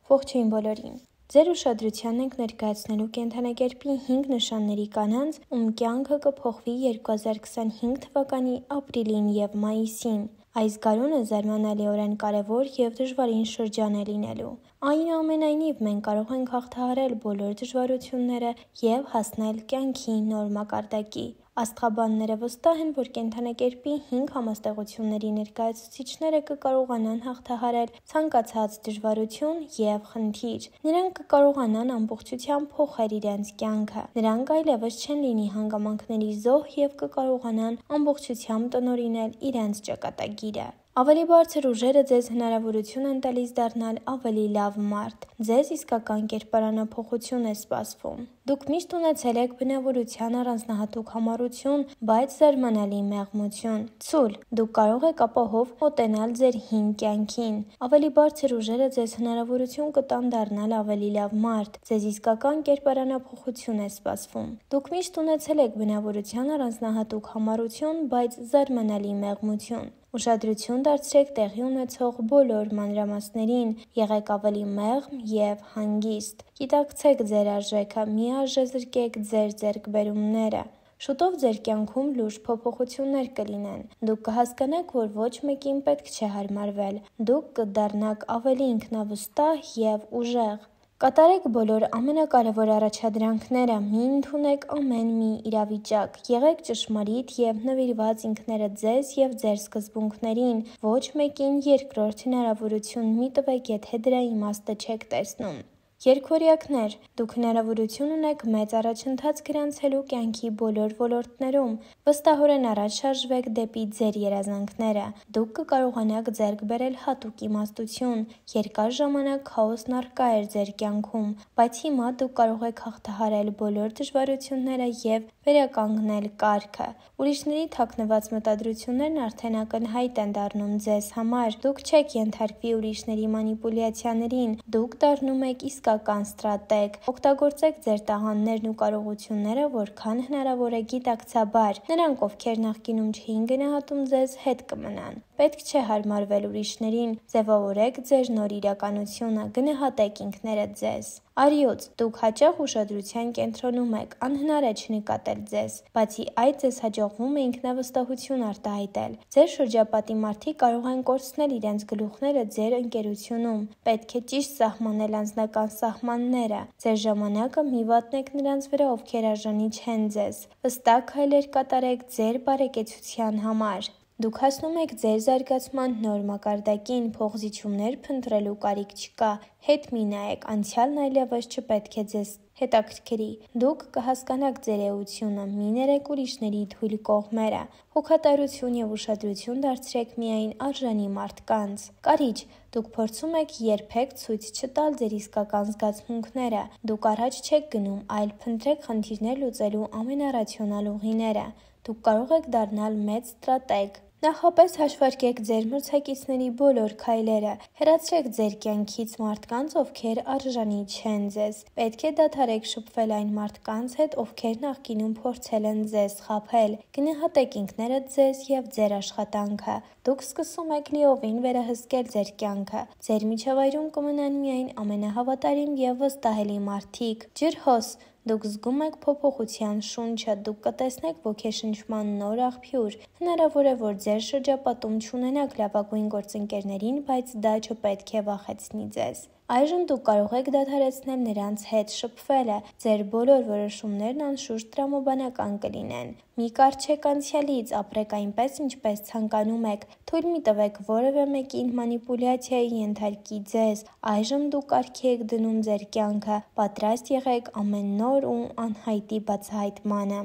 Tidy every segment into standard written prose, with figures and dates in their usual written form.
Ողջույն բոլորին։ Ձեր ուշադրությանն ենք ներկայացնելու կենդանակերպի 5 նշանների կանանց, ում կյանքը կփոխվի 2025 թվականի ապրիլին և մայիսին։ Այս գարունը զարմանալիորեն կարևոր և դժվարին շրջան է լինելու։ Այնուամենայնիվ, մենք կարող ենք հաղթահարել բոլոր դժվարությունները և հասնել կյանքի նոր մակարդակի։ Աստղաբանները վստահ են, որ կենդանակերպի 5 համաստեղությունների ներկայացուցիչները կկարողանան հաղթահարել ցանկացած դժվարություն և խնդիր։ Նրանք կկարողանան ամբողջությամբ փոխել իրենց կյանքը։ Նրանք այլևս չեն լինի հանգամանքների զոհ և կկարողանան ամբողջությամբ տնօրինել իրենց ճակատագիրը։ Ավելի բարձր ուժերը ձեզ հնարավորություն են տալիս դառնալ ավելի լավ մարդ։ Ձեզ իսկական կերպարանափոխություն է սպասվում։ Դուք միշտ ունեցել եք բնավորության առանձնահատուկ համառություն, բայց զարմանալի մեղմություն։ Ցուլ, դուք կարող եք ապահով մոտենալ ձեր հին կյանքին։ Ավելի բարձր ուժերը ձեզ հնարավորություն կտան դառնալ ավելի լավ մարդ։ Ձեզ իսկական կերպարանափոխություն է սպասվում։ Դուք միշտ ունեցել եք բնավորության առանձնահատուկ համառություն, բայց զարմանալի մեղմություն։ Ուշադրություն դարձրեք տեղի ունեցող բոլոր մանրամասներին, եղեք ավելի մեղմ և հանգիստ։ Գիտակցեք ձեր արժեքը, մի արժեզրկեք ձեր ձեռքբերումները։ Շուտով ձեր կյանքում լուրջ փոփոխություններ կլինեն։ Դուք կհասկանաք, որ ոչ մեկին պետք չէ հարմարվել։ Դուք կդառնաք ավելի ինքնավստահ և ուժեղ։ Կատարեք բոլոր ամենակարևոր առաջադրանքները, մի ընդունեք ամեն մի իրավիճակ, եղեք ճշմարիտ և նվիրված ինքներդ ձեզ և ձեր սկզբունքներին, ոչ մեկին երկրորդ հնարավորություն մի տվեք, եթե դրա իմաստը չեք տեսնում։ Երգորիակներ, դուք հնարավորություն ունեք մեծ առաջընթաց գրանցելու կյանքի բոլոր ոլորտներում։ Վստահորեն առաջ շարժվեք դեպի ձեր երազանքները։ Դուք կկարողանաք ձեռք բերել հատուկ իմաստություն։ Երկար ժամանակ քաոսն առկա էր ձեր կյանքում, բայց հիմա դուք կարող եք հաղթահարել բոլոր դժվարությունները և վերականգնել կարգը։ Ուրիշների թաքնված մտադրություններն արդեն ակնհայտ են դառնում ձեզ համար։ Դուք չեք ենթարկվի ուրիշների մանիպուլյացիաներին։ Դուք դառնում եք իսկական ստրատեգ։ Օգտագործեք ձեր տաղանդներն ու կարողությունները որքան հնարավոր է գիտակցաբար։ Նրանք, ովքեր նախկինում չէին գնահատում ձեզ, հետ կմնան։ Պետք չէ հարմարվել ուրիշներին։ Ձևավորեք ձեր նոր իրականությունը, գնահատեք ինքներդ ձեզ։ Արիոց, դուք հաճախ ուշադրության կենտրոնում եք, անհնար է չնկատել ձեզ։ Բացի այդ, ձեզ հաջողվում է ինքնավստահություն արտահայտել։ Ձեր շրջապատի մարդիկ կարող են կորցնել իրենց գլուխները ձեր ընկերությունում։ Պետք է ճիշտ սահմանել անձնական սահմանները։ Ձեր ժամանակը մի վատնեք նրանց վրա, ովքեր արժանի չեն ձեզ։ Վստահ քայլեր կատարեք ձեր բարեկեցության համար։ Դուք հասնում եք ձեր զարգացման նոր մակարդակին, փոխզիջումներ փնտրելու կարիք չկա։ Հետ մի նայեք, անցյալն այլևս չպետք է ձեզ հետաքրքրի։ Դուք կհասկանաք ձեր էությունը, մի ներեք ուրիշների թույլ կողմերը։ Հոգատարություն և ուշադրություն դարձրեք միայն արժանի մարդկանց։ Կարիճ, դուք փորձում եք երբեք ցույց չտալ ձեր իսկական զգացմունքները։ Դուք առաջ չեք գնում, այլ փնտրեք խնդիրներ լուծելու ամենառացիոնալ ուղիները։ Դուք կարող եք դառնալ մեծ ստրատեգ։ Նախապես հաշվարկեք ձեր մրցակիցների բոլոր քայլերը։ Հեռացրեք ձեր կյանքից մարդկանց, ովքեր արժանի չեն ձեզ։ Պետք է դադարեք շփվել այն մարդկանց հետ, ովքեր նախկինում փորձել են ձեզ խաբել։ Գնահատեք ինքներդ ձեզ և ձեր աշխատանքը։ Դուք սկսում եք լիովին վերահսկել ձեր կյանքը։ Ձեր միջավայրում կմնան միայն ամենահավատարիմ և վստահելի մարդիկ։ Ջրհոս, դուք զգում եք փոփոխության շունչը, դուք կտեսնեք ոգեշնչման նոր աղբյուր։ Հնարավոր է, որ ձեր շրջապատում չունենաք լավագույն գործընկերներին, բայց դա չպետք է վախեցնի ձեզ։ Այժմ դուք կարող եք դադարեցնել նրանց հետ շփվելը։ Ձեր բոլոր որոշումներն անշուշտ տրամաբանական կլինեն։ Մի կառչեք անցյալից, ապրեք այնպես, ինչպես ցանկանում եք։ Թույլ մի տվեք որևէ մեկին մանիպուլյացիայի ենթարկի ձեզ։ Այժմ դուք կարգի եք դնում ձեր կյանքը։ Պատրաստ եղեք ամեն նոր ու անհայտի բացահայտմանը։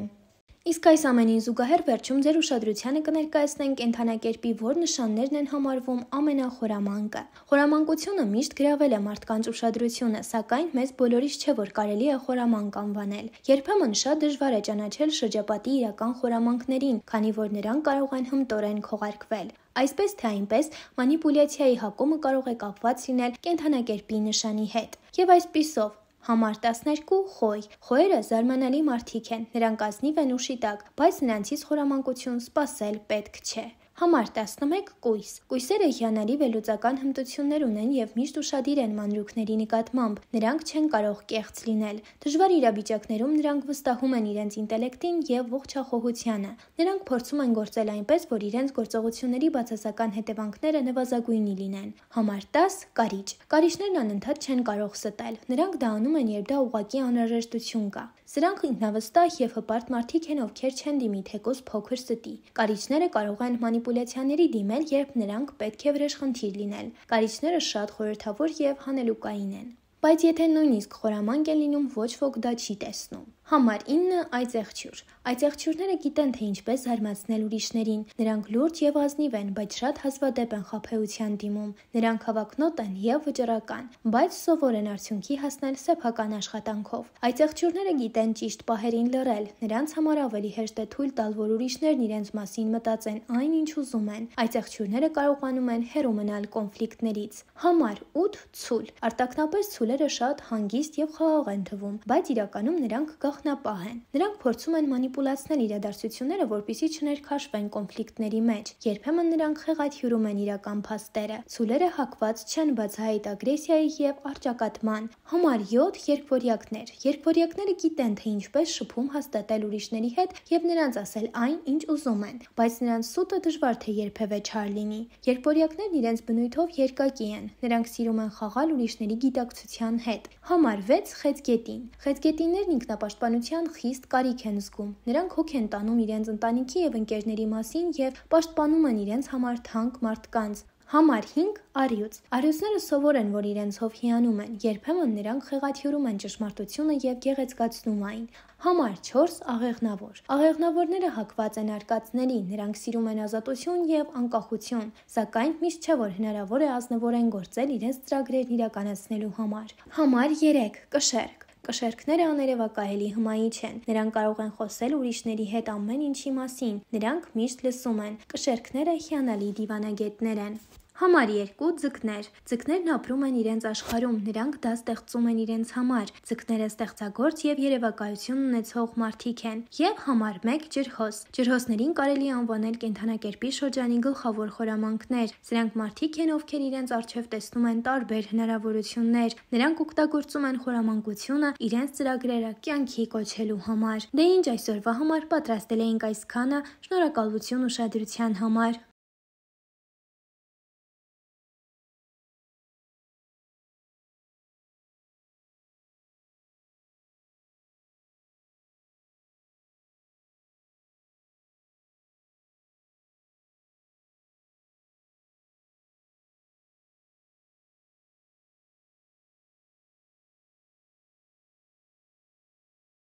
Իսկ այս ամենին զուգահեռ վերջում ձեր ուշադրությանը կներկայացնենք կենդանակերպի որ նշաններն են համարվում ամենախորամանկը։ Խորամանկությունը միշտ գրավել է մարդկանց ուշադրությունը, սակայն մեզ բոլորիս չէ, որ կարելի է խորամանկ անվանել։ Երբեմն շատ դժվար է ճանաչել շրջապատի իրական խորամանկներին, քանի որ նրանք կարող են հմտորեն քողարկվել։ Այսպես թե այնպես, մանիպուլյացիայի հակումը կարող է կապված լինել կենդանակերպի նշանի հետ։ Եվ այսպիսով, համար 12 խոյ։ Խոյերը զարմանալի մարդիկ են, նրանք ազնիվ են ու շիտակ, բայց նրանցից խորամանկություն սպասել պետք չէ։ Համար 11. Կույս։ Կույսերը հիանալի վերլուծական հմտություններ ունեն և միշտ ուշադիր են մանրուքների նկատմամբ, նրանք չեն կարող կեղծ լինել։ Դժվար իրավիճակներում նրանք վստահում են իրենց ինտելեկտին և ողջախոհությանը։ Նրանք փորձում են գործել այնպես, որ իրենց գործողությունների բացասական հետևանքները նվազագույնի լինեն։ Համար 10. Կարիճ։ Կարիճներն անընդհատ չեն կարող ստել։ Նրանք դա անում են, երբ դա ուղղակի անհրաժեշտություն կա։ Սրանք ինքնավստահ և հպարտ մարդիկ են, ովքեր չեն դիմի թեկուզ փոքր ստի։ Կարիճները կարող են մանիպուլյացիաների դիմել, երբ նրանք պետք է վրեժխնդիր լինել։ Կարիճները շատ խորհրդավոր և հանելուկային են։ Բայց եթե նույնիսկ խորամանկ են լինում, ոչ ոք դա չի տեսնում։ Համար 9. Այծեղջյուր։ Այծեղջյուրները գիտեն, թե ինչպես զարմացնել ուրիշներին։ Նրանք լուրջ և ազնիվ են, բայց շատ հազվադեպ են խաբեության դիմում։ Նրանք հավակնոտ են և վճռական, բայց սովոր են արդյունքի հասնել սեփական աշխատանքով։ Այծեղջյուրները գիտեն ճիշտ պահերին լռել։ Նրանց համար ավելի հեշտ է թույլ տալ, որ ուրիշներն իրենց մասին մտածեն այն, ինչ ուզում են։ Այծեղջյուրները կարողանում են հեռու մնալ կոնֆլիկտներից։ Համար 8. Ցուլ։ Արտաքնապես ցուլերը շատ հանգիստ և խաղաղ են թվում, բայց իրականում նրանք գաղտնապահ են։ Նրանք փորձում են մանիպուլացնել իրադարձությունները, որպեսզի չներքաշվեն կոնֆլիկտների մեջ։ Երբեմն նրանք խեղաթյուրում են իրական փաստերը։ Ցուլերը հակված չեն բացահայտ ագրեսիայի և առճակատման։ Համար 7. Երկվորյակներ։ Երկվորյակները գիտեն, թե ինչպես շփում հաստատել ուրիշների հետ և նրանց ասել այն, ինչ ուզում են, բայց նրանց սուտը դժվար թե երբևէ չար լինի։ Երկվորյակներն իրենց բնույթով երկակի են։ Նրանք սիրում են խաղալ ուրիշների գիտակցության հետ։ Համար 6. Խեցգետին։ Խեցգետիններն ինքնապաշտպանության խիստ կարիք են զգում։ Նրանք հոգ են տանում իրենց ընտանիքի և ընկերների մասին և պաշտպանում են իրենց համար թանկ մարդկանց։ Համար 5. Առյուծ։ Առյուծները սովոր են, որ իրենցով հիանում են։ Երբեմն նրանք խեղաթյուրում են ճշմարտությունը և գեղեցկացնում այն։ Համար 4. Աղեղնավոր։ Աղեղնավորները հակված են արկածների։ Նրանք սիրում են ազատություն և անկախություն, սակայն միշտ չէ, որ հնարավոր է ազնվորեն գործել իրենց ծրագրերն իրականացնելու համար։ Համար 3. Կշեռք։ Կշեռքները աներևակայելի հմայիչ են։ Նրանք կարող են խոսել ուրիշների հետ ամեն ինչի մասին։ Նրանք միշտ լսում են։ Կշեռքները հիանալի դիվանագետներ են։ Համար 2. Ձկներ։ Ձկներն ապրում են իրենց աշխարհում, նրանք դա ստեղծում են իրենց համար։ Ձկները ստեղծագործ և երևակայություն ունեցող մարդիկ են։ Եվ համար 1. Ջրհոս։ Ջրհոսներին կարելի է անվանել կենդանակերպի շրջանի գլխավոր խորամանկներ։ Սրանք մարդիկ են, ովքեր իրենց առջև տեսնում են տարբեր հնարավորություններ։ Նրանք օգտագործում են խորամանկությունը իրենց ծրագրերը կյանքի կոչելու համար։ Դե ինչ այսօրվա համար պատրաստել էինք այսքանը։ Շնորհակալություն ուշադրության համար։